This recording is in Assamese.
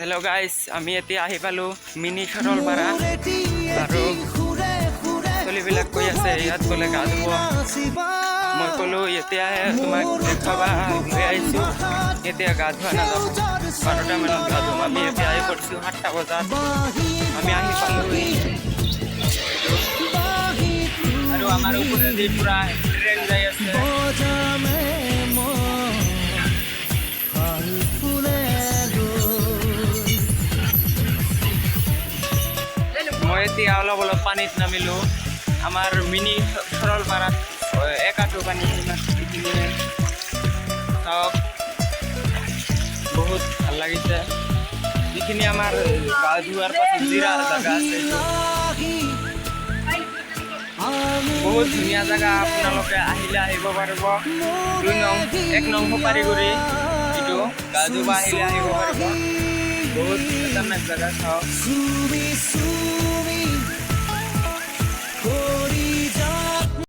হেল্ল' গাইজ, আমি এতিয়া আহি পালোঁ মিনি সৰলপাৰা আৰু চলিবিলাক কৈ আছে ইয়াত গ'লে গা ধুব। মই ক'লোঁ এতিয়াহে তোমাক দেখাবা লৈ আহিছোঁ, এতিয়া গা ধোৱা নাযাব, 12টা মানত গা ধুম। আমি এতিয়া আহি কৰিছোঁ 7টা বজাত, আমি আহি পালোঁ আৰু আমাৰ ওপৰেদি পুৰা ট্ৰেইন যাই আছে। মই এতিয়া অলপ পানীত নামিলোঁ। আমাৰ মিনি সৰলপাৰাত একাটো পানী এইখিনিয়ে চাওক, বহুত ভাল লাগিছে। যিখিনি আমাৰ গা ধোৱাৰ পাছত জিৰাৰ জেগা আছে, বহুত ধুনীয়া জেগা, আপোনালোকে আহিলে আহিব পাৰিব। 1 নং সুপাৰীগুৰি, এইটো গা ধুব আহিলে আহিব পাৰিব। বহুত খতৰনাক জেগা চাওক।